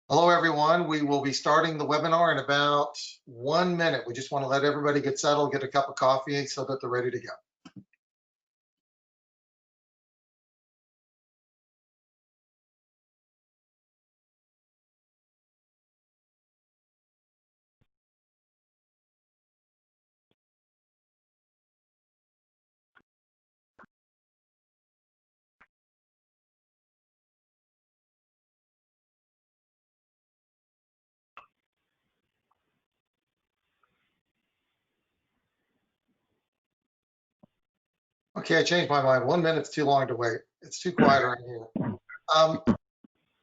Hello, everyone. We will be starting the webinar in about 1 minute. We just want to let everybody get settled, get a cup of coffee so that they're ready to go. Okay, I changed my mind. 1 minute's too long to wait. It's too quiet around here.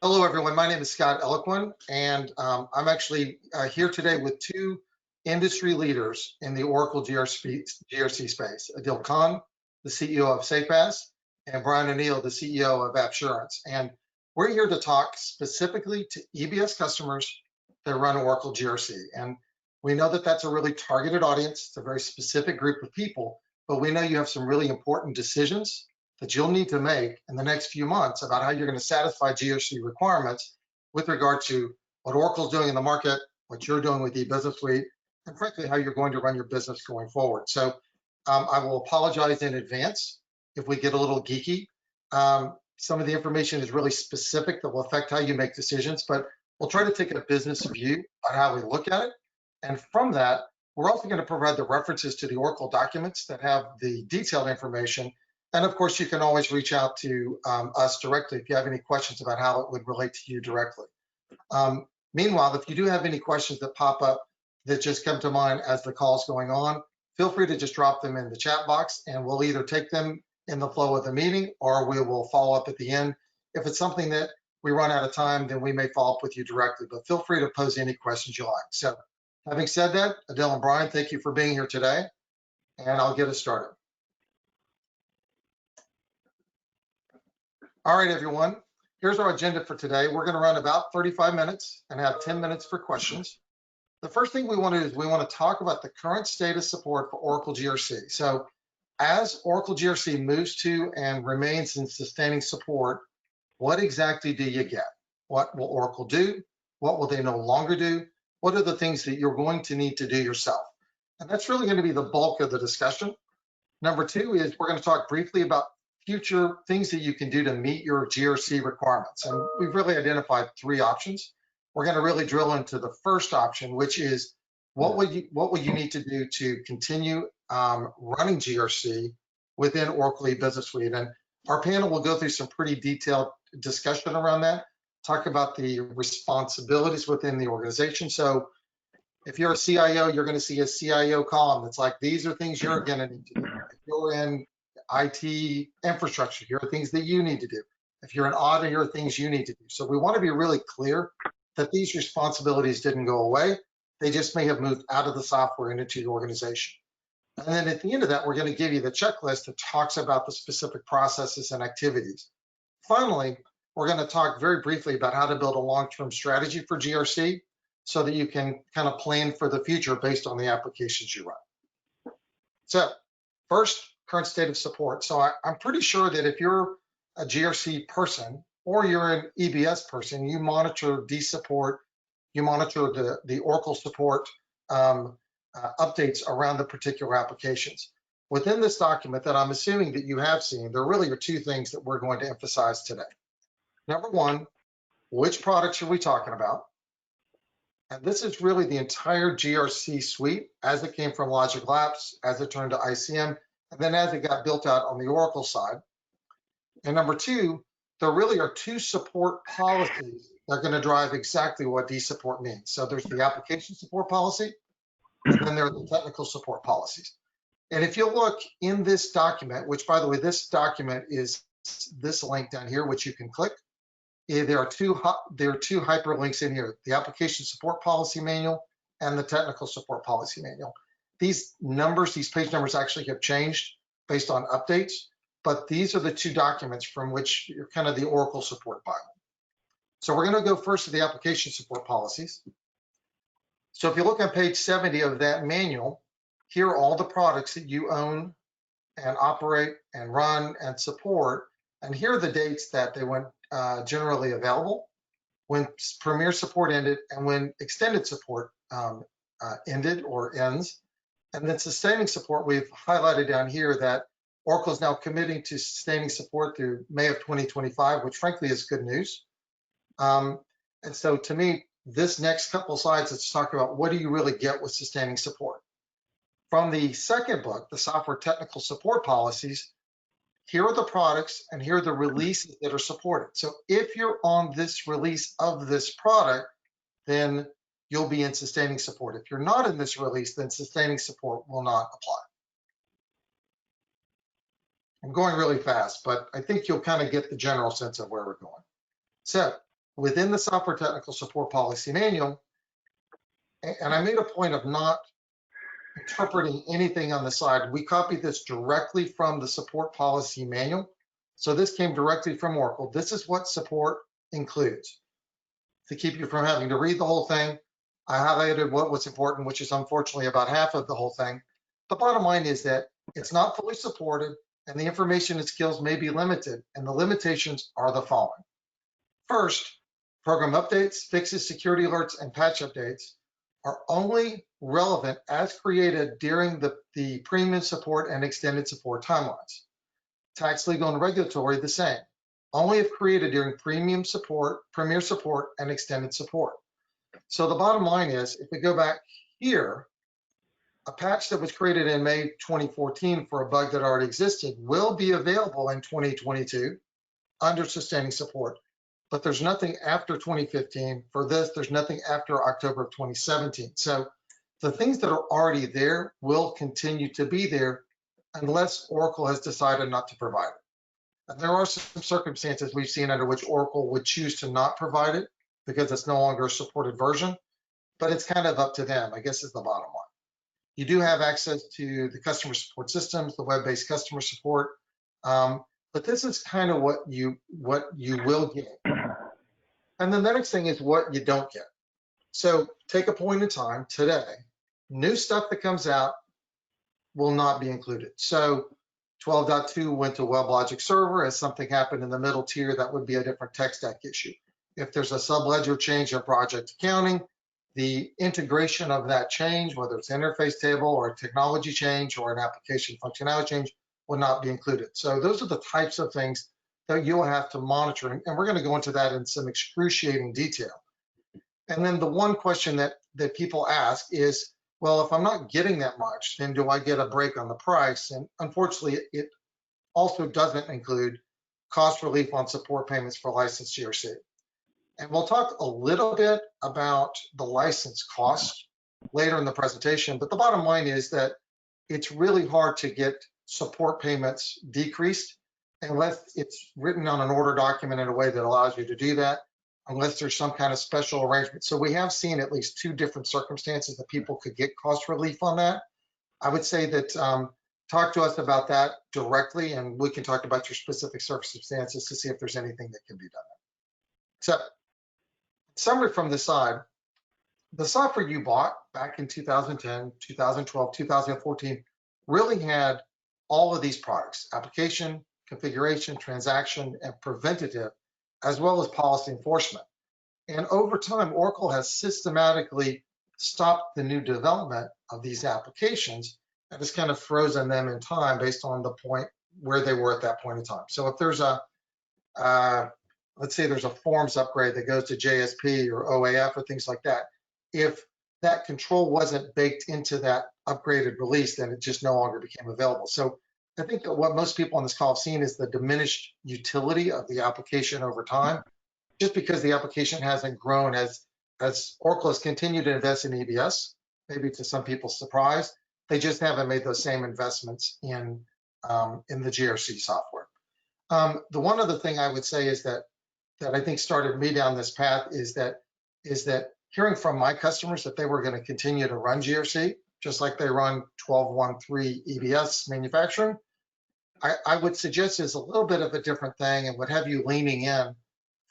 Hello, everyone. My name is Scott Elequin, and I'm actually here today with two industry leaders in the Oracle GRC space, Adil Khan, the CEO of SafePass, and Brian O'Neill, the CEO of Appssurance. And we're here to talk specifically to EBS customers that run Oracle GRC. And we know that that's a really targeted audience. It's a very specific group of people, but we know you have some really important decisions that you'll need to make in the next few months about how you're going to satisfy GRC requirements with regard to what Oracle's doing in the market, what you're doing with eBusiness Suite, and frankly, how you're going to run your business going forward. So I will apologize in advance if we get a little geeky. Some of the information is really specific that will affect how you make decisions, but we'll try to take a business view on how we look at it. And from that, we're also going to provide the references to the Oracle documents that have the detailed information. And of course, you can always reach out to us directly if you have any questions about how it would relate to you directly. Meanwhile, if you do have any questions that pop up that just come to mind as the call's going on, feel free to just drop them in the chat box and we'll either take them in the flow of the meeting or we will follow up at the end. If it's something that we run out of time, then we may follow up with you directly, but feel free to pose any questions you like. So having said that, Adil and Brian, thank you for being here today, and I'll get us started. All right, everyone, here's our agenda for today. We're going to run about 35 minutes and have 10 minutes for questions. The first thing we want to do is we want to talk about the current state of support for Oracle GRC. So as Oracle GRC moves to and remains in sustaining support, what exactly do you get? What will Oracle do? What will they no longer do? What are the things that you're going to need to do yourself? And that's really going to be the bulk of the discussion. Number two is we're going to talk briefly about future things that you can do to meet your GRC requirements. And we've really identified three options. We're going to really drill into the first option, which is what would you need to do to continue running GRC within Oracle eBusiness Suite. And our panel will go through some pretty detailed discussion around that, talk about the responsibilities within the organization. So if you're a CIO, you're going to see a CIO column that's like, these are things you're going to need to do. If you're in IT infrastructure, here are things that you need to do. If you're an auditor, here are things you need to do. So we want to be really clear that these responsibilities didn't go away. They just may have moved out of the software and into the organization. And then at the end of that, we're going to give you the checklist that talks about the specific processes and activities. Finally, we're going to talk very briefly about how to build a long-term strategy for GRC so that you can kind of plan for the future based on the applications you run. So first, current state of support. So I'm pretty sure that if you're a GRC person or you're an EBS person, you monitor support, you monitor the Oracle support updates around the particular applications. Within this document that I'm assuming that you have seen, there really are two things that we're going to emphasize today. Number one, which products are we talking about? And this is really the entire GRC suite as it came from Logic Labs, as it turned to ICM, and then as it got built out on the Oracle side. And number two, there really are two support policies that are going to drive exactly what support means. So there's the application support policy, and then there are the technical support policies. And if you look in this document, which by the way, this document is this link down here, which you can click. There are two hyperlinks in here, the application support policy manual and the technical support policy manual. These numbers, these page numbers actually have changed based on updates, but these are the two documents from which you're kind of the Oracle support Bible. So we're going to go first to the application support policies. So if you look on page 70 of that manual, here are all the products that you own and operate and run and support. And here are the dates that they went generally available. when Premier support ended, and when extended support ended or ends. And then sustaining support, we've highlighted down here that Oracle is now committing to sustaining support through May of 2025, which frankly is good news. And so to me, this next couple slides, let's talk about what do you really get with sustaining support. From the second book, the Software Technical Support Policies, here are the products and here are the releases that are supported. So if you're on this release of this product, then you'll be in sustaining support. If you're not in this release, then sustaining support will not apply. I'm going really fast, but I think you'll kind of get the general sense of where we're going. So within the Software Technical Support Policy Manual, and I made a point of not interpreting anything on the side. We copied this directly from the Support Policy Manual. So this came directly from Oracle. This is what support includes. To keep you from having to read the whole thing, I highlighted what was important, which is unfortunately about half of the whole thing. The bottom line is that it's not fully supported and the information and skills may be limited, and the limitations are the following. First, program updates, fixes, security alerts, and patch updates are only relevant as created during the premium support and extended support timelines. Tax, legal, and regulatory, the same. Only if created during premium support, premier support, and extended support. So the bottom line is, if we go back here, a patch that was created in May 2014 for a bug that already existed will be available in 2022 under sustaining support. But there's nothing after 2015 for this. There's nothing after October of 2017. So the things that are already there will continue to be there unless Oracle has decided not to provide it. And there are some circumstances we've seen under which Oracle would choose to not provide it because it's no longer a supported version, but it's kind of up to them, I guess is the bottom line. You do have access to the customer support systems, the web-based customer support, but this is kind of what you will get. And then the next thing is what you don't get. So take a point in time today, new stuff that comes out will not be included. So 12.2 went to WebLogic Server. As something happened in the middle tier, that would be a different tech stack issue. If there's a subledger change in project accounting, the integration of that change, whether it's an interface table or a technology change or an application functionality change, will not be included. So those are the types of things that you'll have to monitor. And we're going to go into that in some excruciating detail. And then the one question that people ask is, well, if I'm not getting that much, then do I get a break on the price? And unfortunately, it also doesn't include cost relief on support payments for licensed GRC. And we'll talk a little bit about the license cost later in the presentation, but the bottom line is that it's really hard to get support payments decreased unless it's written on an order document in a way that allows you to do that, unless there's some kind of special arrangement. So we have seen at least 2 different circumstances that people could get cost relief on that. I would say that talk to us about that directly, and we can talk about your specific circumstances to see if there's anything that can be done. So, summary from the side, the software you bought back in 2010, 2012, 2014 really had all of these products: application, configuration, transaction, and preventative, as well as policy enforcement. And over time, Oracle has systematically stopped the new development of these applications and has kind of frozen them in time based on the point where they were at that point in time. So if there's a, let's say there's a forms upgrade that goes to JSP or OAF or things like that, if that control wasn't baked into that upgraded release, then it just no longer became available. So I think that what most people on this call have seen is the diminished utility of the application over time, just because the application hasn't grown as Oracle has continued to invest in EBS, maybe to some people's surprise. They just haven't made those same investments in the GRC software. The one other thing I would say is that I think started me down this path is that hearing from my customers that they were going to continue to run GRC, just like they run 12.1.3 EBS manufacturing, I would suggest is a little bit of a different thing and would have you leaning in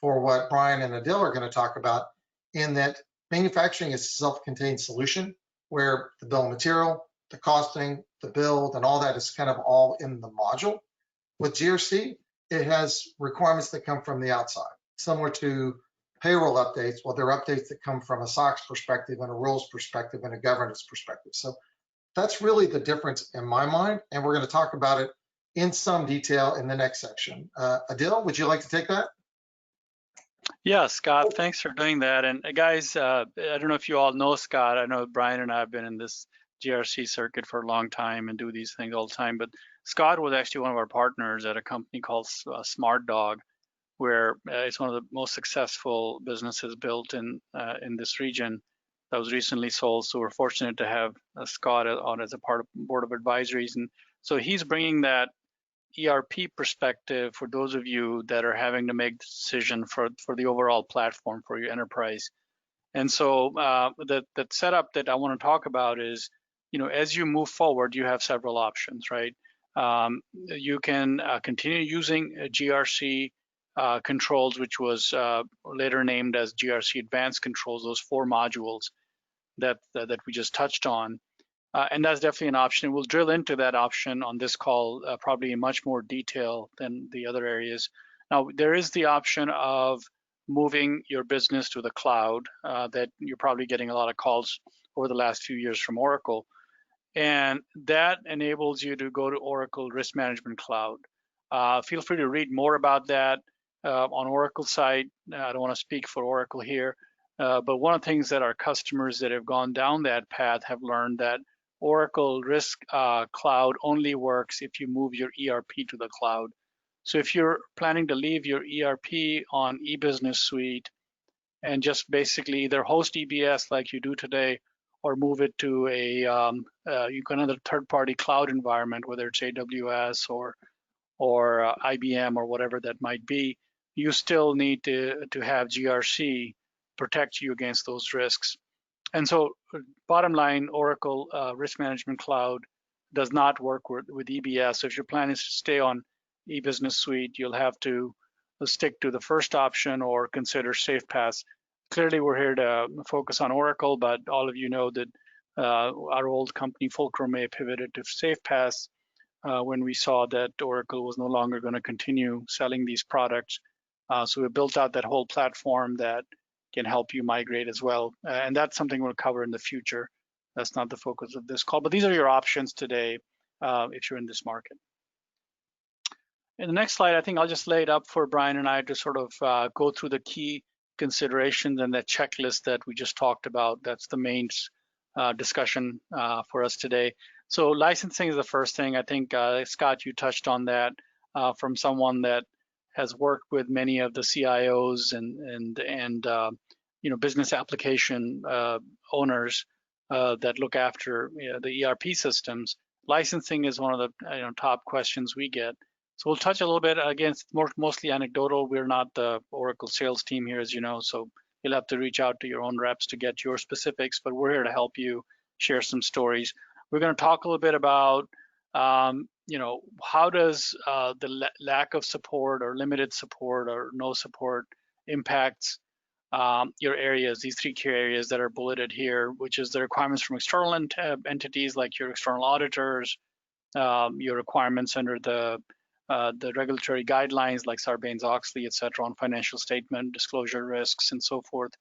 for what Brian and Adil are going to talk about, in that manufacturing is a self-contained solution where the bill of material, the costing, the build, and all that is kind of all in the module. With GRC, it has requirements that come from the outside, similar to payroll updates, well, they're updates that come from a SOX perspective and a rules perspective and a governance perspective. So that's really the difference in my mind, and we're going to talk about it in some detail in the next section. Adil, would you like to take that? Yeah, Scott, thanks for doing that. And guys, I don't know if you all know Scott. I know Brian and I have been in this GRC circuit for a long time and do these things all the time. But Scott was actually one of our partners at a company called SmartDog, where it's one of the most successful businesses built in this region that was recently sold. So we're fortunate to have Scott on as a part of board of advisories. And so he's bringing that ERP perspective for those of you that are having to make the decision for the overall platform for your enterprise. And so the setup that I want to talk about is, as you move forward, you have several options, right? You can continue using GRC controls, which was later named as GRC Advanced Controls, those 4 modules that we just touched on. And that's definitely an option. We'll drill into that option on this call, probably in much more detail than the other areas. Now, there is the option of moving your business to the cloud that you're probably getting a lot of calls over the last few years from Oracle. And that enables you to go to Oracle Risk Management Cloud. Feel free to read more about that on Oracle site. I don't want to speak for Oracle here, but one of the things that our customers that have gone down that path have learned that Oracle Risk Cloud only works if you move your ERP to the cloud. So if you're planning to leave your ERP on eBusiness Suite and just basically either host EBS like you do today, or move it to another third-party cloud environment, whether it's AWS or IBM or whatever that might be, you still need to have GRC protect you against those risks. And so bottom line, Oracle Risk Management Cloud does not work with EBS. So if your plan is to stay on eBusiness Suite, you'll have to stick to the first option or consider SafePass. Clearly, we're here to focus on Oracle, but all of you know that our old company, Fulcrum, may have pivoted to SafePass when we saw that Oracle was no longer going to continue selling these products. So we built out that whole platform that can help you migrate as well. And that's something we'll cover in the future. That's not the focus of this call, but these are your options today if you're in this market. In the next slide, I think I'll just lay it up for Brian and I to sort of go through the key considerations and that checklist that we just talked about. That's the main discussion for us today. So licensing is the first thing. I think, Scott, you touched on that from someone that has worked with many of the CIOs and business application owners that look after the ERP systems. Licensing is one of the top questions we get. So we'll touch a little bit, again, mostly anecdotal. We're not the Oracle sales team here, as you know, so you'll have to reach out to your own reps to get your specifics, but we're here to help you share some stories. We're going to talk a little bit about how does the lack of support or limited support or no support impacts your areas, these 3 key areas that are bulleted here, which is the requirements from external entities like your external auditors, your requirements under the regulatory guidelines like Sarbanes-Oxley, et cetera, on financial statement, disclosure risks, and so forth.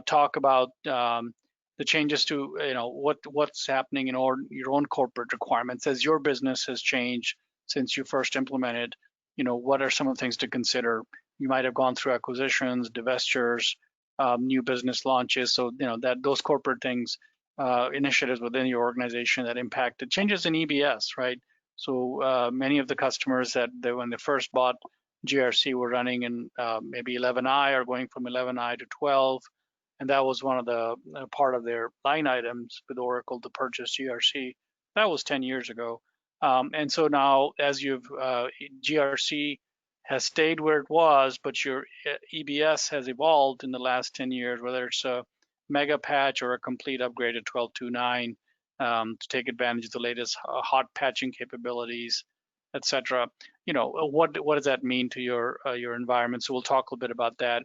Talk about the changes to what's happening in your own corporate requirements as your business has changed since you first implemented. What are some of the things to consider? You might have gone through acquisitions, divestitures, new business launches. So those corporate things, initiatives within your organization that impacted changes in EBS, right? So many of the customers that when they first bought GRC were running in maybe 11i or going from 11i to 12. And that was one of the part of their line items with Oracle to purchase GRC. That was 10 years ago. And so now as GRC has stayed where it was, but your EBS has evolved in the last 10 years, whether it's a mega patch or a complete upgrade to 12.2.9 to take advantage of the latest hot patching capabilities, et cetera. What does that mean to your environment? So we'll talk a little bit about that.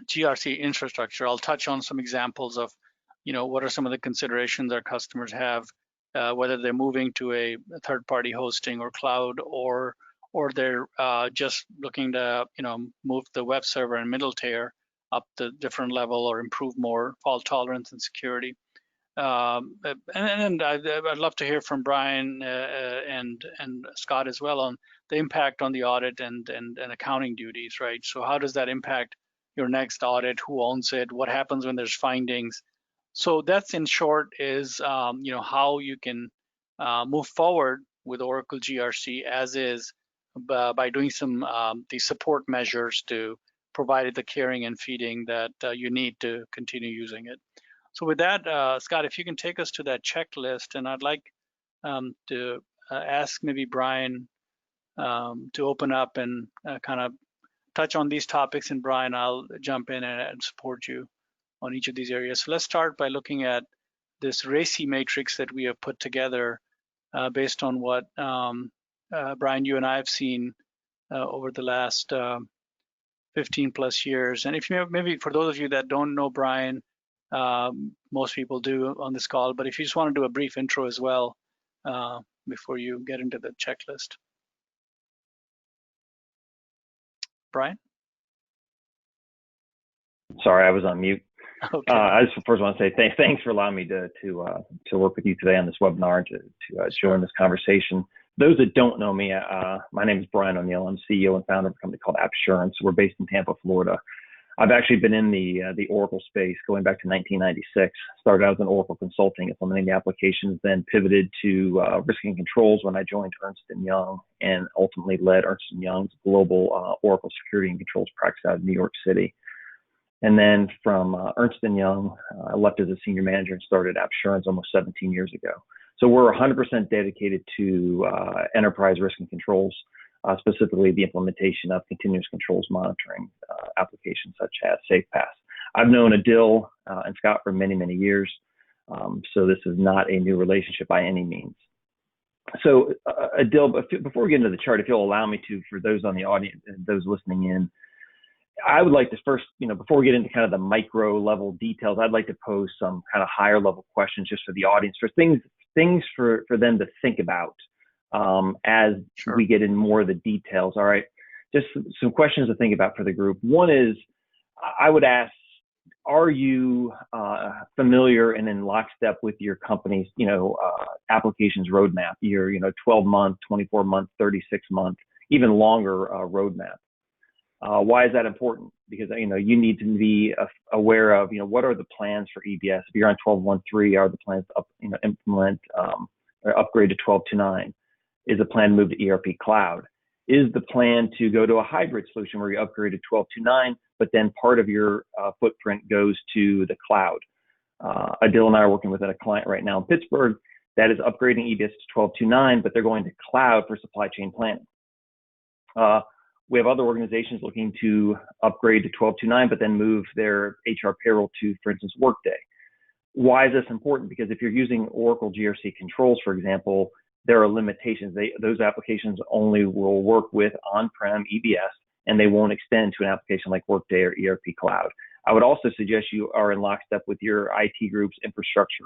GRC infrastructure, I'll touch on some examples of, what are some of the considerations our customers have, whether they're moving to a third-party hosting or cloud or or they're just looking to, move the web server and middle tier up the different level or improve more fault tolerance and security. And I'd love to hear from Brian and Scott as well on the impact on the audit and accounting duties, right? So how does that impact your next audit? Who owns it? What happens when there's findings? So that's in short is how you can move forward with Oracle GRC as is by doing some the support measures to provide the caring and feeding that you need to continue using it. So with that, Scott, if you can take us to that checklist, and I'd like to ask maybe Brian to open up and kind of touch on these topics, and Brian, I'll jump in and support you on each of these areas. So let's start by looking at this RACI matrix that we have put together based on what Brian, you and I have seen over the last 15 plus years. And if you maybe for those of you that don't know Brian, most people do on this call, but if you just want to do a brief intro as well before you get into the checklist. Brian? Sorry, I was on mute. Okay. I just first want to say thanks for allowing me to work with you today on this webinar to join this conversation. Those that don't know me, my name is Brian O'Neill. I'm CEO and founder of a company called Appssurance. We're based in Tampa, Florida. I've actually been in the Oracle space going back to 1996. Started out as an Oracle consulting, implementing the applications, then pivoted to risk and controls when I joined Ernst & Young, and ultimately led Ernst & Young's global Oracle security and controls practice out of New York City. And then from Ernst & Young, I left as a senior manager and started Appssurance almost 17 years ago. So we're 100% dedicated to enterprise risk and controls, specifically the implementation of continuous controls monitoring applications such as SafePass. I've known Adil and Scott for many, many years, so this is not a new relationship by any means. So Adil, before we get into the chart, if you'll allow me to, for those on the audience, those listening in, I would like to first, before we get into kind of the micro level details, I'd like to pose some kind of higher level questions just for the audience, for things for them to think about as we get in more of the details. All right, just some questions to think about for the group. One is, I would ask, are you familiar and in lockstep with your company's, applications roadmap, your, 12-month, 24-month, 36-month, even longer roadmap? Why is that important? Because, you need to be aware of, what are the plans for EBS? If you're on 12.1.3, are the plans to implement or upgrade to 12.2.9? Is the plan to move to ERP cloud? Is the plan to go to a hybrid solution where you upgrade to 12.2.9, but then part of your footprint goes to the cloud? Adil and I are working with a client right now in Pittsburgh that is upgrading EBS to 12.2.9, but they're going to cloud for supply chain planning. We have other organizations looking to upgrade to 12.2.9, but then move their HR payroll to, for instance, Workday. Why is this important? Because if you're using Oracle GRC controls, for example, there are limitations. Those applications only will work with on-prem EBS, and they won't extend to an application like Workday or ERP Cloud. I would also suggest you are in lockstep with your IT group's infrastructure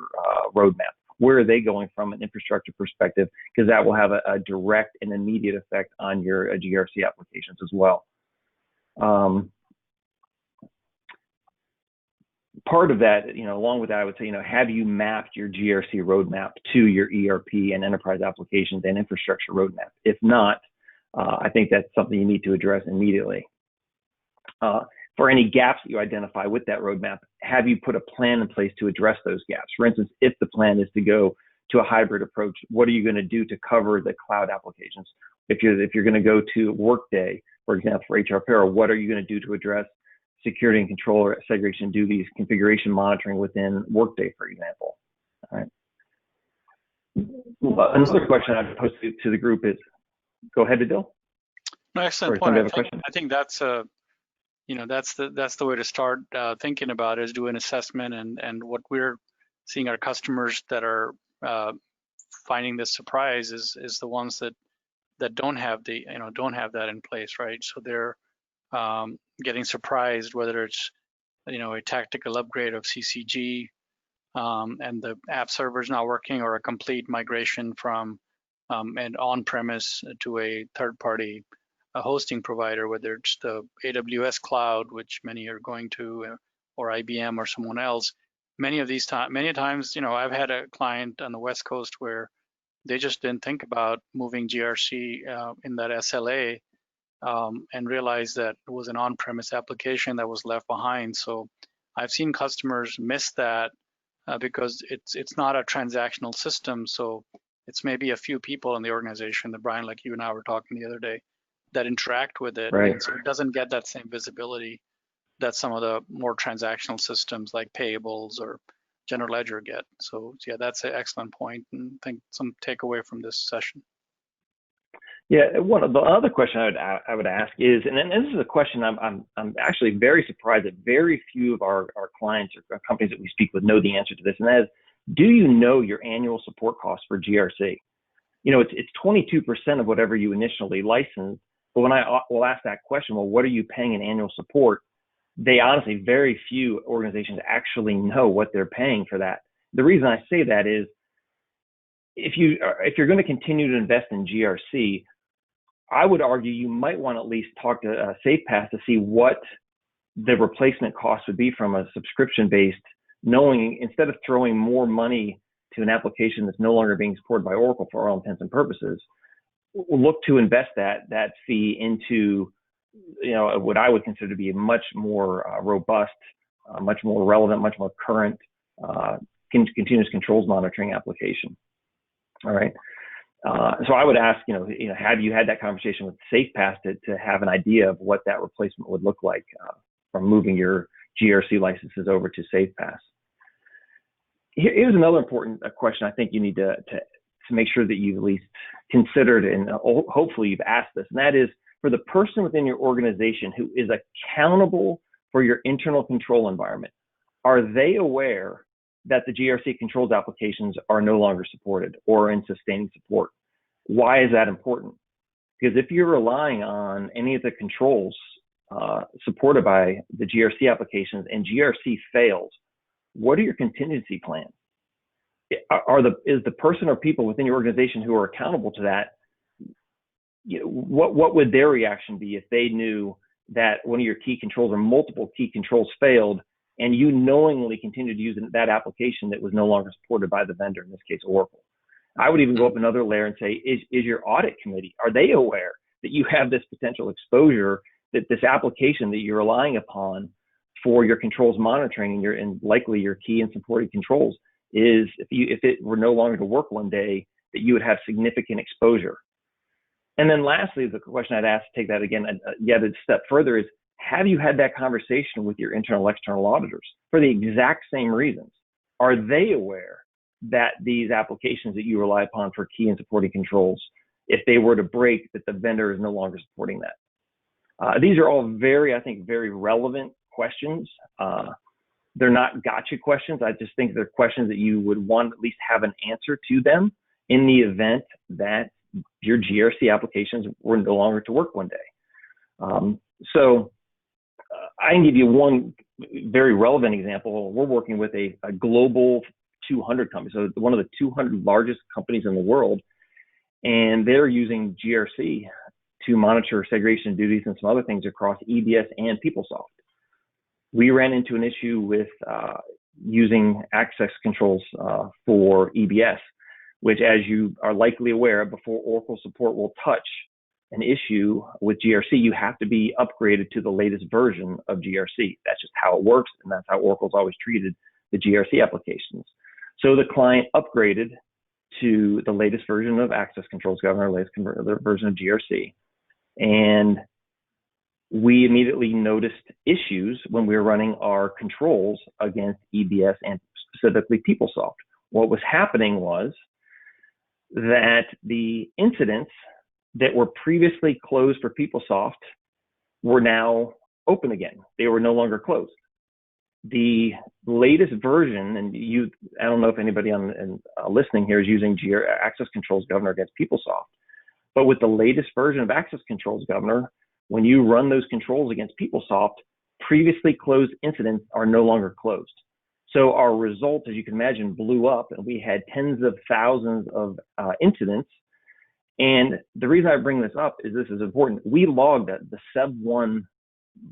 roadmap. Where are they going from an infrastructure perspective? Because that will have a direct and immediate effect on your GRC applications as well. Part of that, along with that, I would say, have you mapped your GRC roadmap to your ERP and enterprise applications and infrastructure roadmap? If not, I think that's something you need to address immediately. For any gaps that you identify with that roadmap, have you put a plan in place to address those gaps? For instance, if the plan is to go to a hybrid approach, what are you going to do to cover the cloud applications? If you're going to go to Workday, for example, for HR payroll, what are you going to do to address security and control or segregation duties, configuration monitoring within Workday, for example? All right. Another question I'd pose to the group is, go ahead, Adil. No, excellent point. I think that's that's the way to start thinking about it, is do an assessment, and what we're seeing our customers that are finding this surprise is the ones that don't have that in place, right? So they're getting surprised whether it's a tactical upgrade of CCG and the app server is not working, or a complete migration from and on-premise to a third-party hosting provider, whether it's the AWS cloud, which many are going to, or IBM or someone else. Many times, I've had a client on the West Coast where they just didn't think about moving GRC in that SLA and realized that it was an on-premise application that was left behind. So I've seen customers miss that because it's not a transactional system. So it's maybe a few people in the organization, that Brian, like you and I were talking the other day, that interact with it. Right. And so it doesn't get that same visibility that some of the more transactional systems like payables or general ledger get. So yeah, that's an excellent point, and I think some takeaway from this session. Yeah, one of the other question I would ask is, and this is a question I'm actually very surprised that very few of our clients or companies that we speak with know the answer to this, and that is, do you know your annual support costs for GRC? It's 22% of whatever you initially license, but when I will ask that question, well, what are you paying in annual support? They honestly, very few organizations actually know what they're paying for that. The reason I say that is, if you're going to continue to invest in GRC, I would argue you might want to at least talk to SafePath to see what the replacement cost would be from a subscription-based, knowing instead of throwing more money to an application that's no longer being supported by Oracle for all intents and purposes, look to invest that fee into what I would consider to be a much more robust, much more relevant, much more current continuous controls monitoring application. All right. So I would ask, have you had that conversation with SafePath to have an idea of what that replacement would look like from moving your GRC licenses over to SafePath? Here's another important question I think you need to make sure that you've at least considered, and hopefully you've asked this, and that is, for the person within your organization who is accountable for your internal control environment, are they aware that the GRC controls applications are no longer supported or in sustaining support? Why is that important? Because if you're relying on any of the controls supported by the GRC applications and GRC fails, what are your contingency plans? Is the person or people within your organization who are accountable to that, what would their reaction be if they knew that one of your key controls or multiple key controls failed, and you knowingly continued to use that application that was no longer supported by the vendor, in this case, Oracle? I would even go up another layer and say, is your audit committee, are they aware that you have this potential exposure, that this application that you're relying upon for your controls monitoring and likely your key and supported controls is, if it were no longer to work one day, that you would have significant exposure? And then lastly, the question I'd ask to take that again, yet a step further, is, have you had that conversation with your internal, external auditors for the exact same reasons? Are they aware that these applications that you rely upon for key and supporting controls, if they were to break, that the vendor is no longer supporting that? These are all very relevant questions. They're not gotcha questions. I just think they're questions that you would want to at least have an answer to them in the event that your GRC applications were no longer to work one day. So I can give you one very relevant example. We're working with a global 200 company, so one of the 200 largest companies in the world, and they're using GRC to monitor segregation duties and some other things across EBS and PeopleSoft. We ran into an issue with using access controls for EBS, which, as you are likely aware, before Oracle support will touch an issue with GRC, you have to be upgraded to the latest version of GRC. That's just how it works, and that's how Oracle's always treated the GRC applications. So the client upgraded to the latest version of Access Controls Governor, latest version of GRC, and we immediately noticed issues when we were running our controls against EBS and specifically PeopleSoft. What was happening was that the incidents that were previously closed for PeopleSoft were now open again. They were no longer closed. The latest version, and I don't know if anybody listening here is using Access Controls Governor against PeopleSoft, but with the latest version of Access Controls Governor, when you run those controls against PeopleSoft, previously closed incidents are no longer closed. So our results, as you can imagine, blew up, and we had tens of thousands of incidents And the reason I bring this up is this is important. We logged the SEV1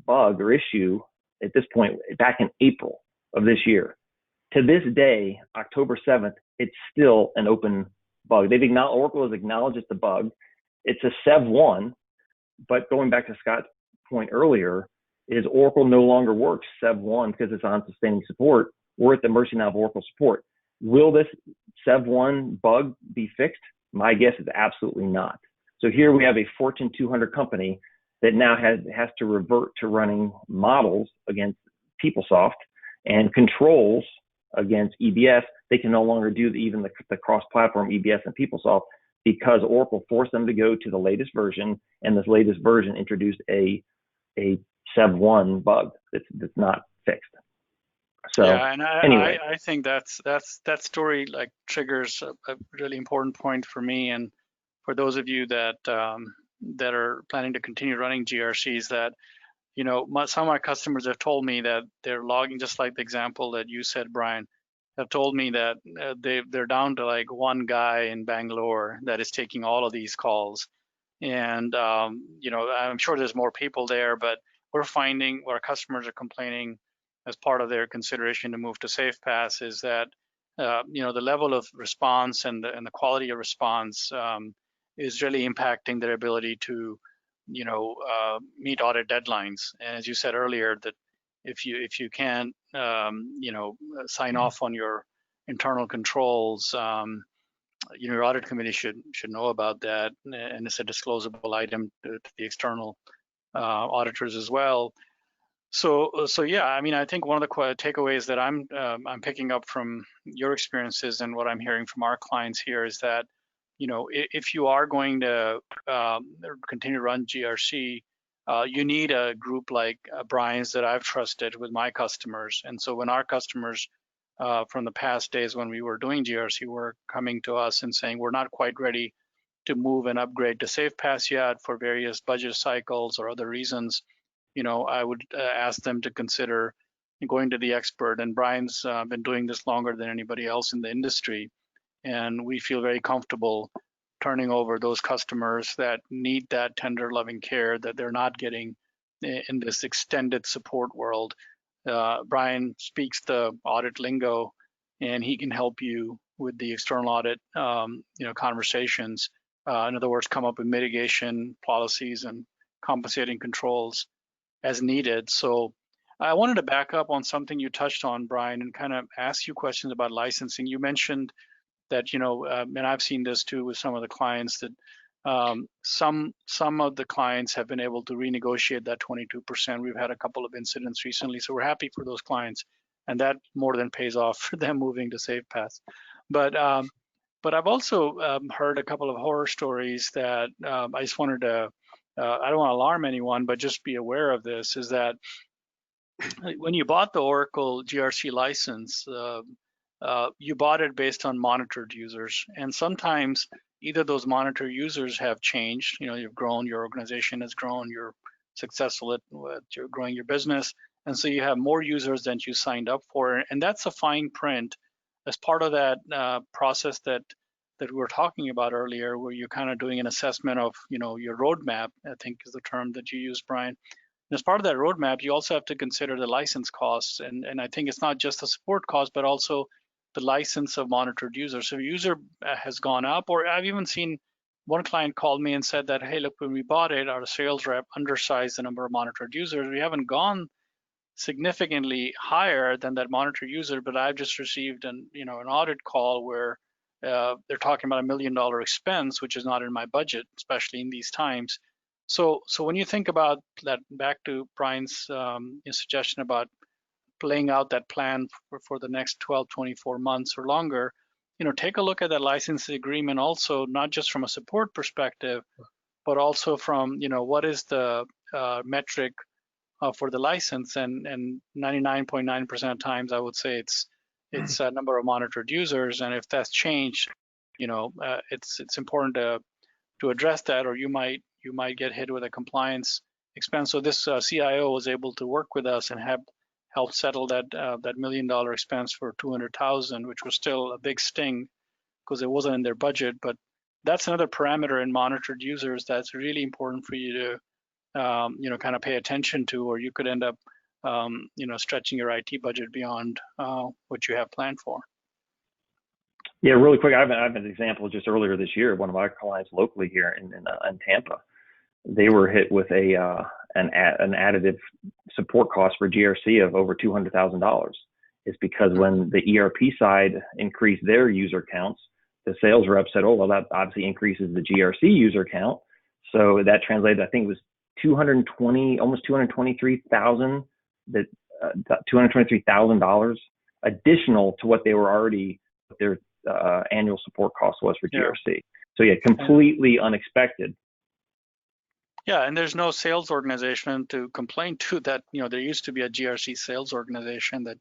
bug or issue at this point back in April of this year. To this day, October 7th, it's still an open bug. Oracle has acknowledged it's a bug. It's a SEV1, but going back to Scott's point earlier, is Oracle no longer works SEV1 because it's on sustaining support. We're at the mercy now of Oracle support. Will this SEV1 bug be fixed? My guess is absolutely not. So here we have a Fortune 200 company that now has to revert to running models against PeopleSoft and controls against EBS. They can no longer do even the cross-platform EBS and PeopleSoft because Oracle forced them to go to the latest version, and this latest version introduced a SEV1 bug that's not fixed. So yeah, and anyway, I think that story like triggers a really important point for me and for those of you that that are planning to continue running GRCs. That some of my customers have told me that they're logging, just like the example that you said, Brian, have told me that they're down to like one guy in Bangalore that is taking all of these calls, and I'm sure there's more people there, but we're finding what our customers are complaining as part of their consideration to move to SafePass is that the level of response and the quality of response is really impacting their ability to meet audit deadlines. And as you said earlier, that if you can't sign off on your internal controls, your audit committee should know about that, and it's a disclosable item to the external auditors as well. So yeah, I mean, I think one of the takeaways that I'm picking up from your experiences and what I'm hearing from our clients here is that, if you are going to continue to run GRC, you need a group like Brian's that I've trusted with my customers. And so when our customers from the past days when we were doing GRC were coming to us and saying we're not quite ready to move and upgrade to SafePass yet for various budget cycles or other reasons, I would ask them to consider going to the expert. And Brian's been doing this longer than anybody else in the industry. And we feel very comfortable turning over those customers that need that tender, loving care that they're not getting in this extended support world. Brian speaks the audit lingo, and he can help you with the external audit, conversations. In other words, come up with mitigation policies and compensating controls as needed. So I wanted to back up on something you touched on, Brian, and kind of ask you questions about licensing. You mentioned that, and I've seen this too with some of the clients, that some of the clients have been able to renegotiate that 22%. We've had a couple of incidents recently, so we're happy for those clients, and that more than pays off for them moving to SafePass. But I've also heard a couple of horror stories that I just wanted to, I don't want to alarm anyone, but just be aware of this, is that when you bought the Oracle GRC license, you bought it based on monitored users. And sometimes either those monitored users have changed, you've grown, your organization has grown, you're successful at you're growing your business. And so you have more users than you signed up for. And that's a fine print as part of that process that we were talking about earlier, where you're kind of doing an assessment of, your roadmap, I think is the term that you used, Brian. And as part of that roadmap, you also have to consider the license costs. And I think it's not just the support cost, but also the license of monitored users. So user has gone up, or I've even seen one client called me and said that, hey, look, when we bought it, our sales rep undersized the number of monitored users. We haven't gone significantly higher than that monitored user, but I've just received an audit call where they're talking about $1 million expense, which is not in my budget, especially in these times. So when you think about that, back to Brian's suggestion about laying out that plan for the next 12, 24 months or longer, take a look at that license agreement also, not just from a support perspective, but also from, what is the metric for the license, and 99.9% of times I would say it's a number of monitored users, and if that's changed, it's important to address that, or you might get hit with a compliance expense. So this CIO was able to work with us and help settle that $1 million expense for $200,000, which was still a big sting because it wasn't in their budget, but that's another parameter in monitored users that's really important for you to kind of pay attention to, or you could end up stretching your IT budget beyond what you have planned for. Yeah, really quick, I have an example just earlier this year. One of my clients locally here in Tampa, they were hit with an additive support cost for GRC of over $200,000. It's because when the ERP side increased their user counts, the sales rep said, "Oh, well, that obviously increases the GRC user count." So that translated, I think it was almost $223,000. That $223,000 additional to what they were already their annual support cost was for GRC. So yeah, completely unexpected. Yeah, and there's no sales organization to complain to that. There used to be a GRC sales organization that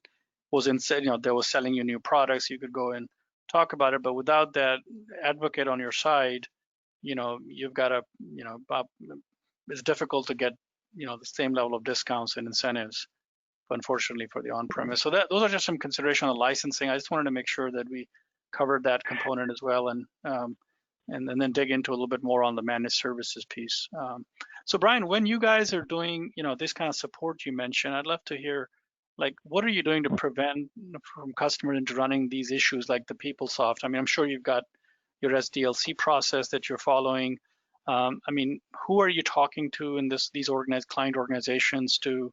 was that was selling you new products. You could go and talk about it, but without that advocate on your side, you've got to, it's difficult to get, the same level of discounts and incentives, unfortunately, for the on-premise. So those are just some consideration on licensing. I just wanted to make sure that we covered that component as well, and then dig into a little bit more on the managed services piece. So Brian, when you guys are doing, this kind of support you mentioned, I'd love to hear, what are you doing to prevent from customers into running these issues like the PeopleSoft? I mean, I'm sure you've got your SDLC process that you're following. Who are you talking to in these organized client organizations to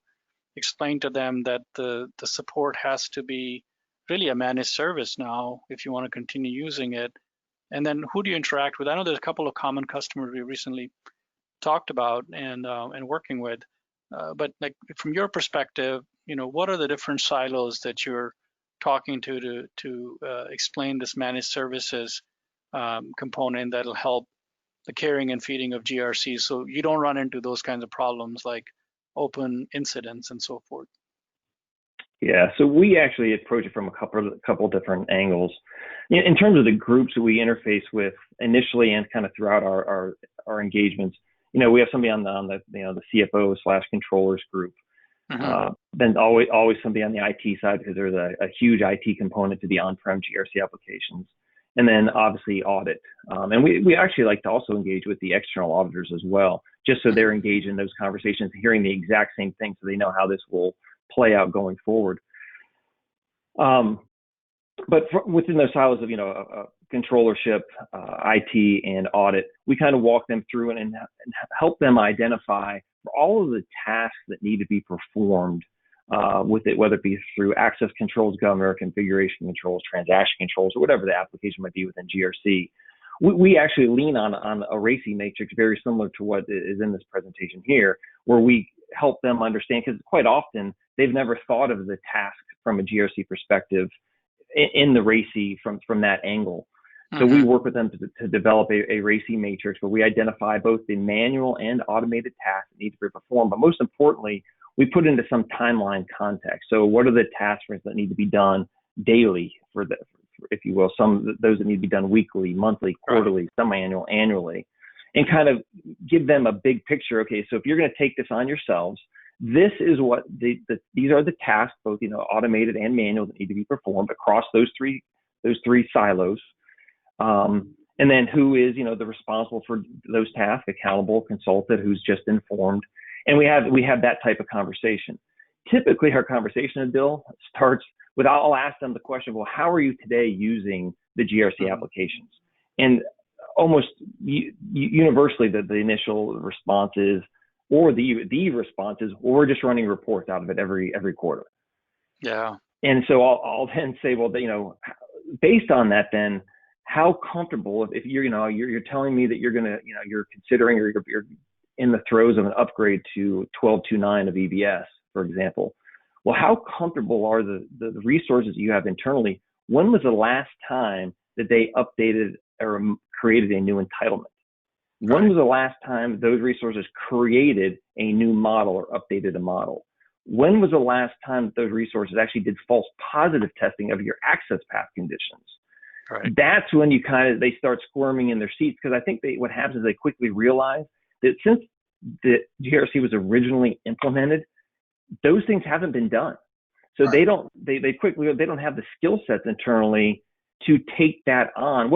explain to them that the support has to be really a managed service now if you want to continue using it? And then who do you interact with? I know there's a couple of common customers we recently talked about and working with, but from your perspective, what are the different silos that you're talking to explain this managed services component that'll help the carrying and feeding of GRC, so you don't run into those kinds of problems like open incidents and so forth? Yeah, so we actually approach it from a couple different angles. In terms of the groups that we interface with initially and kind of throughout our engagements, we have somebody on the CFO/controllers group. Mm-hmm. Then always somebody on the IT side, because there's a huge IT component to the on-prem GRC applications. And then obviously audit. And we actually like to also engage with the external auditors as well, just so they're engaged in those conversations, hearing the exact same thing, so they know how this will play out going forward. But within those silos of, controllership, IT, and audit, we kind of walk them through and help them identify all of the tasks that need to be performed with it, whether it be through access controls, governor, configuration controls, transaction controls, or whatever the application might be within GRC. We actually lean on a RACI matrix very similar to what is in this presentation here, where we help them understand, because quite often they've never thought of the task from a GRC perspective in the RACI from that angle. So we work with them to develop a RACI matrix where we identify both the manual and automated tasks that need to be performed, but most importantly, we put into some timeline context. So what are the tasks that need to be done daily, if you will, those that need to be done weekly, monthly, quarterly, semi-annual, annually, and kind of give them a big picture. Okay, so if you're going to take this on yourselves, this is what these are the tasks, both automated and manual, that need to be performed across those three silos. And then who is the responsible for those tasks, accountable, consultant, who's just informed. And we have that type of conversation. Typically, our conversation, Adil, starts with, I'll ask them the question, well, how are you today using the GRC applications? And almost universally, the initial response is, or the response is, well, we're just running reports out of it every quarter. Yeah. And so I'll then say, well, based on that, then how comfortable, if you're telling me that you're considering, or you're in the throes of an upgrade to 12.2.9 of EBS, for example. Well, how comfortable are the resources you have internally? When was the last time that they updated or created a new entitlement? When was the last time those resources created a new model or updated a model? When was the last time that those resources actually did false positive testing of your access path conditions? Right. That's when they start squirming in their seats, because I think what happens is they quickly realize that since the GRC was originally implemented, those things haven't been done. So they don't have the skill sets internally to take that on.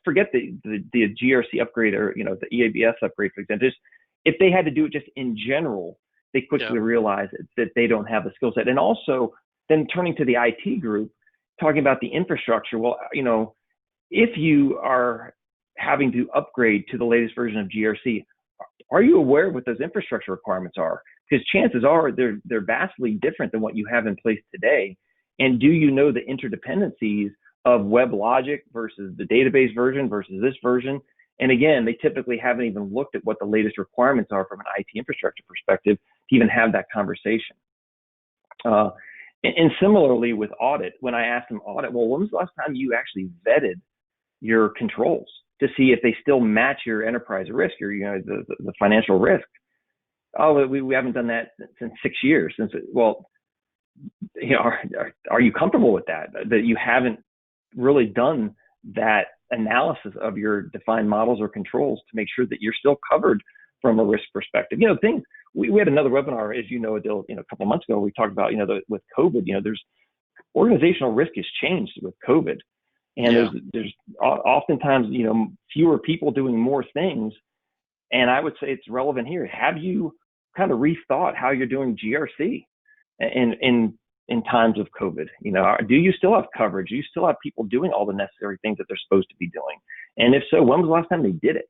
Forget the GRC upgrade or the EABS upgrade, for example. Just, if they had to do it just in general, they quickly realize that they don't have the skill set. And also then turning to the IT group, talking about the infrastructure. Well, if you are having to upgrade to the latest version of GRC, are you aware of what those infrastructure requirements are? Because chances are they're vastly different than what you have in place today. And do you know the interdependencies of WebLogic versus the database version versus this version? And again, they typically haven't even looked at what the latest requirements are from an IT infrastructure perspective to even have that conversation. And similarly with audit, when I asked them audit, well, when was the last time you actually vetted your controls to see if they still match your enterprise risk or the financial risk? Oh, we haven't done that since 6 years. Are you comfortable with that you haven't really done that analysis of your defined models or controls to make sure that you're still covered from a risk perspective? Things we had another webinar, as Adil, a couple of months ago, we talked about, with COVID, there's organizational risk has changed with COVID. And there's oftentimes, fewer people doing more things. And I would say it's relevant here. Have you kind of rethought how you're doing GRC in times of COVID? Do you still have coverage? Do you still have people doing all the necessary things that they're supposed to be doing? And if so, when was the last time they did it?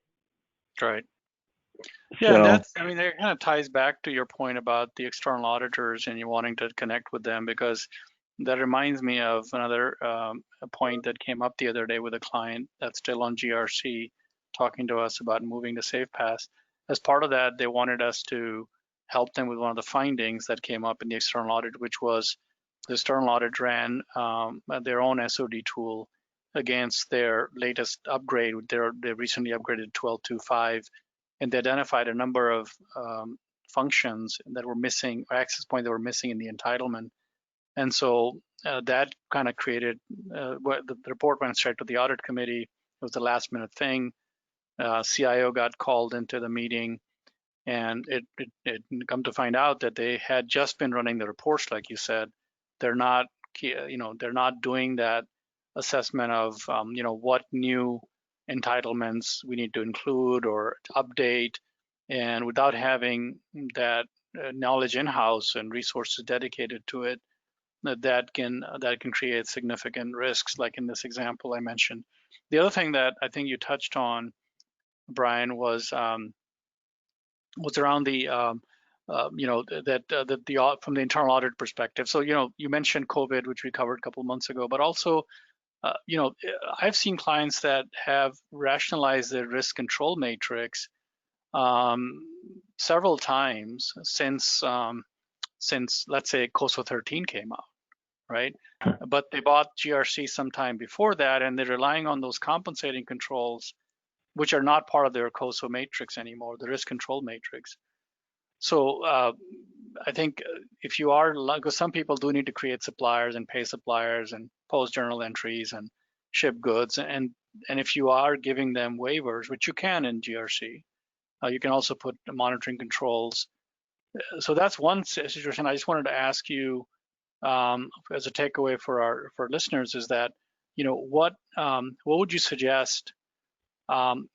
Right. Yeah, that kind of ties back to your point about the external auditors and you wanting to connect with them, because that reminds me of another a point that came up the other day with a client that's still on GRC, talking to us about moving to SafePass. As part of that, they wanted us to help them with one of the findings that came up in the external audit, which was the external audit ran their own SOD tool against their latest upgrade. They recently upgraded 12.2.5, and they identified a number of functions that were missing, or access points that were missing in the entitlement. And so that kind of created, the report went straight to the audit committee. It was the last minute thing. CIO got called into the meeting, and it come to find out that they had just been running the reports, like you said. They're not, they're not doing that assessment of, what new entitlements we need to include or update, and without having that knowledge in-house and resources dedicated to it, that can create significant risks, like in this example I mentioned. The other thing that I think you touched on, Brian, was around the from the internal audit perspective. So you mentioned COVID, which we covered a couple of months ago, but also I've seen clients that have rationalized their risk control matrix several times since let's say COSO 13 came out, right? But they bought GRC sometime before that, and they're relying on those compensating controls, which are not part of their COSO matrix anymore, the risk control matrix. So I think if you are, because some people do need to create suppliers and pay suppliers and post journal entries and ship goods, and if you are giving them waivers, which you can in GRC, you can also put monitoring controls. So that's one situation. I just wanted to ask you, as a takeaway for listeners, is that what would you suggest, in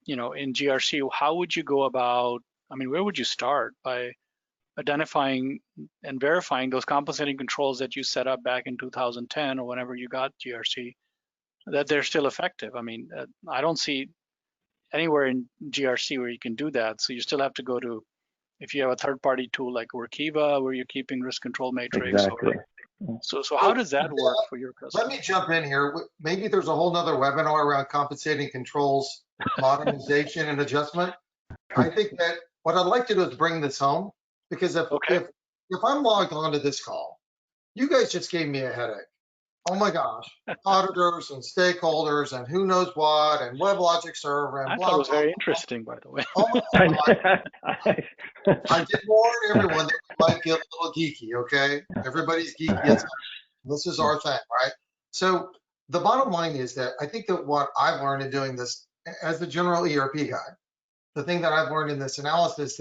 GRC? How would you go about? Where would you start by identifying and verifying those compensating controls that you set up back in 2010 or whenever you got GRC, that they're still effective? I don't see anywhere in GRC where you can do that. So you still have to go to, if you have a third-party tool like Workiva, where you're keeping risk control matrix. Exactly. So how does that work for your customer? Let me jump in here. Maybe there's a whole nother webinar around compensating controls, modernization, and adjustment. I think that what I'd like to do is bring this home, because if I'm logged onto this call, you guys just gave me a headache. Oh my gosh, auditors and stakeholders and who knows what, and WebLogic server and blah, I thought it was blah, very blah. interesting, by the way. Oh my God. I did warn everyone that we might get a little geeky, okay? Everybody's geeky. This is our thing, right? So the bottom line is that I think that what I've learned in doing this as the general ERP guy, the thing that I've learned in this analysis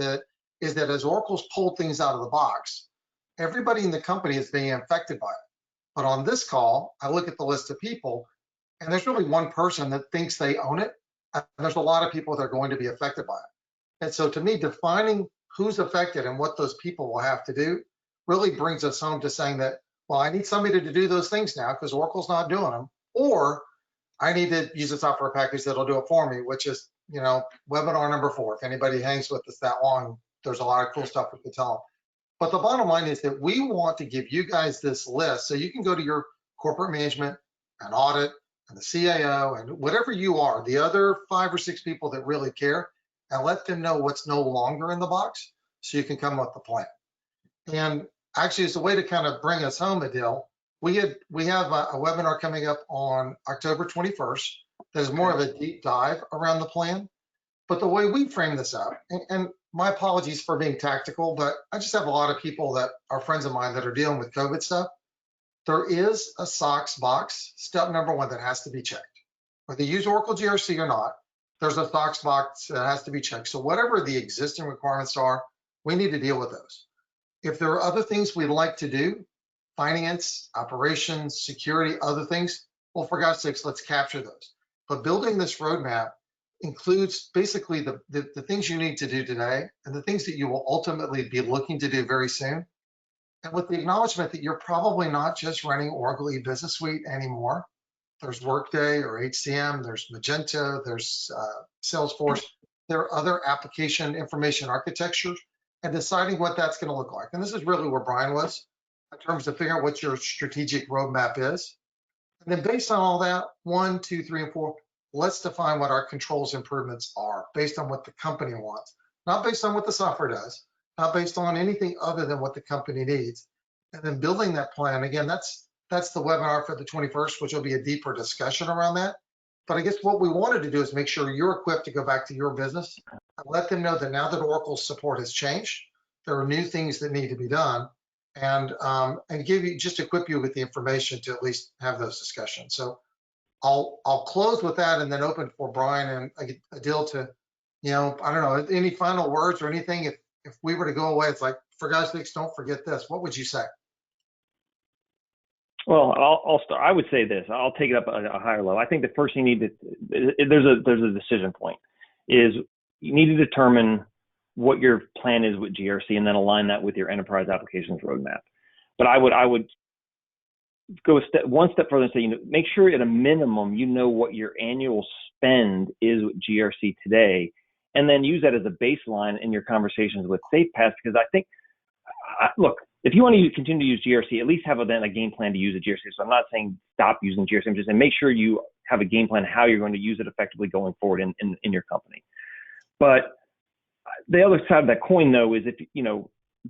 is that as Oracle's pulled things out of the box, everybody in the company is being affected by it. But on this call, I look at the list of people, and there's really one person that thinks they own it, and there's a lot of people that are going to be affected by it. And so to me, defining who's affected and what those people will have to do really brings us home to saying that, well, I need somebody to do those things now because Oracle's not doing them, or I need to use a software package that'll do it for me, which is, webinar number 4. If anybody hangs with us that long, there's a lot of cool stuff we can tell them. But the bottom line is that we want to give you guys this list so you can go to your corporate management and audit and the CIO and whatever you are, the other 5 or 6 people that really care, and let them know what's no longer in the box so you can come up with a plan. And actually, as a way to kind of bring us home, Adil, we have a webinar coming up on October 21st that is more of a deep dive around the plan. But the way we frame this up, and my apologies for being tactical, but I just have a lot of people that are friends of mine that are dealing with COVID stuff. There is a SOX box, step number 1, that has to be checked. Whether you use Oracle GRC or not, there's a SOX box that has to be checked. So whatever the existing requirements are, we need to deal with those. If there are other things we'd like to do, finance, operations, security, other things, well, for God's sakes, let's capture those. But building this roadmap includes basically the things you need to do today and the things that you will ultimately be looking to do very soon. And with the acknowledgement that you're probably not just running Oracle e-Business Suite anymore. There's Workday or HCM, there's Magento, there's Salesforce. There are other application information architectures, and deciding what that's going to look like. And this is really where Brian was in terms of figuring out what your strategic roadmap is. And then based on all that, 1, 2, 3, and 4, let's define what our controls improvements are based on what the company wants, not based on what the software does, not based on anything other than what the company needs. And then building that plan, again, that's the webinar for the 21st, which will be a deeper discussion around that. But I guess what we wanted to do is make sure you're equipped to go back to your business and let them know that now that Oracle's support has changed, there are new things that need to be done, and just equip you with the information to at least have those discussions. So I'll close with that and then open for Brian and Adil to, I don't know, any final words or anything. If we were to go away, it's like, for God's sakes, don't forget this. What would you say? Well, I'll start. I would say this. I'll take it up a higher level. I think the first thing you need to, there's a decision point, is you need to determine what your plan is with GRC and then align that with your enterprise applications roadmap. But I would go one step further and say, make sure at a minimum you know what your annual spend is with GRC today, and then use that as a baseline in your conversations with SafePass. Because I think, look, if you want to continue to use GRC, at least have a game plan to use a GRC. So I'm not saying stop using GRC. I'm just saying make sure you have a game plan how you're going to use it effectively going forward in your company. But the other side of that coin, though, is if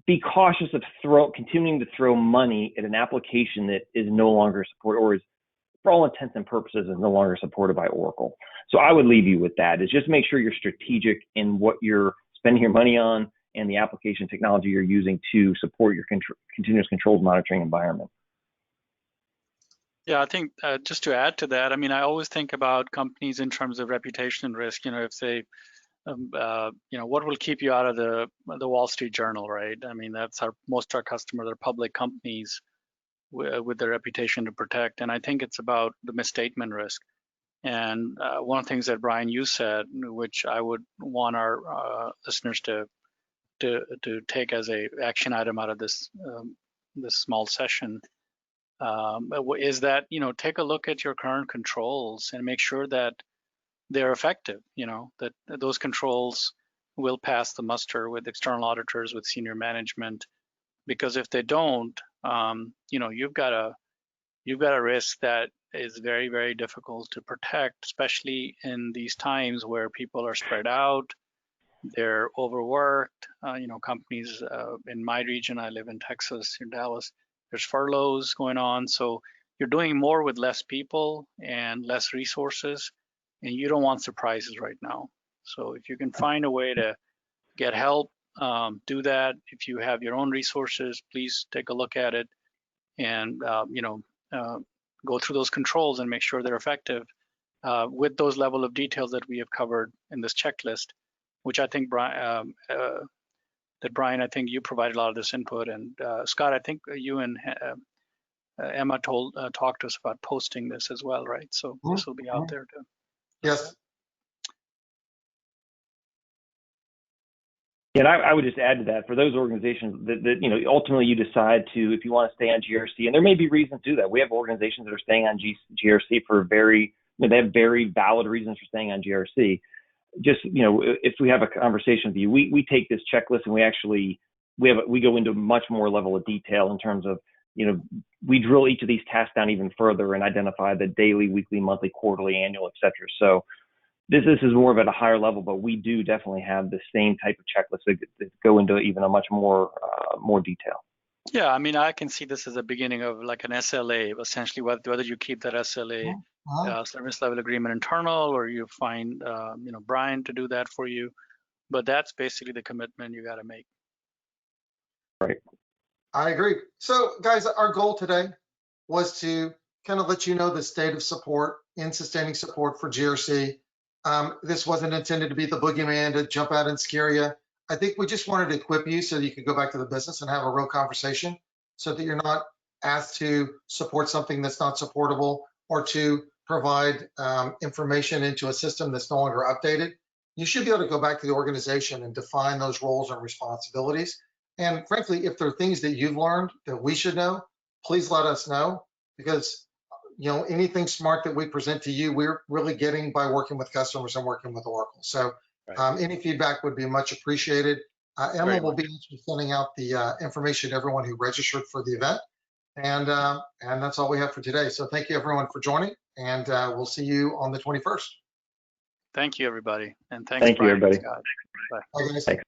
be cautious of continuing to throw money at an application that is no longer supported, or is, for all intents and purposes, is no longer supported by Oracle. So I would leave you with that, is just make sure you're strategic in what you're spending your money on and the application technology you're using to support your continuous controls monitoring environment. Yeah, I think just to add to that, I mean, I always think about companies in terms of reputation risk. If they, what will keep you out of the Wall Street Journal, right? I mean, that's most of our customers are public companies with their reputation to protect. And I think it's about the misstatement risk. And one of the things that Brian, you said, which I would want our listeners to take as a action item out of this this small session, is that take a look at your current controls and make sure that they're effective. That those controls will pass the muster with external auditors, with senior management. Because if they don't, you've got a risk that is very, very difficult to protect, especially in these times where people are spread out. They're overworked. Companies in my region, I live in Texas, in Dallas, there's furloughs going on. So you're doing more with less people and less resources, and you don't want surprises right now. So if you can find a way to get help, do that. If you have your own resources, please take a look at it and go through those controls and make sure they're effective with those level of details that we have covered in this checklist, which I think Brian, I think you provided a lot of this input, and Scott, I think you and Emma talked to us about posting this as well, right? So this will be out there too. Yes. And I would just add to that, for those organizations that you know, ultimately you decide to, if you want to stay on GRC, and there may be reasons to do that. We have organizations that are staying on GRC for they have very valid reasons for staying on GRC. Just, you know, if we have a conversation with you, we take this checklist and we go into much more level of detail in terms of, you know, we drill each of these tasks down even further and identify the daily, weekly, monthly, quarterly, annual, et cetera. So this is more of at a higher level, but we do definitely have the same type of checklist that go into even a much more detail. Yeah, I mean, I can see this as a beginning of like an SLA, essentially, whether you keep that SLA service level agreement internal, or you find you know, Brian to do that for you. But that's basically the commitment you got to make. Right. I agree. So guys, our goal today was to kind of let you know the state of support in sustaining support for GRC. This wasn't intended to be the boogeyman to jump out and scare you. I think we just wanted to equip you so that you could go back to the business and have a real conversation, so that you're not asked to support something that's not supportable, or to provide information into a system that's no longer updated. You should be able to go back to the organization and define those roles and responsibilities. And frankly, if there are things that you've learned that we should know, please let us know, because you know, anything smart that we present to you, we're really getting by working with customers and working with Oracle. So any feedback would be much appreciated. Emma will be sending out the information to everyone who registered for the event. And that's all we have for today. So thank you everyone for joining, and we'll see you on the 21st. Thank you, everybody. And thanks, Thank you, everybody. Scott. Bye. Bye, guys. Thanks.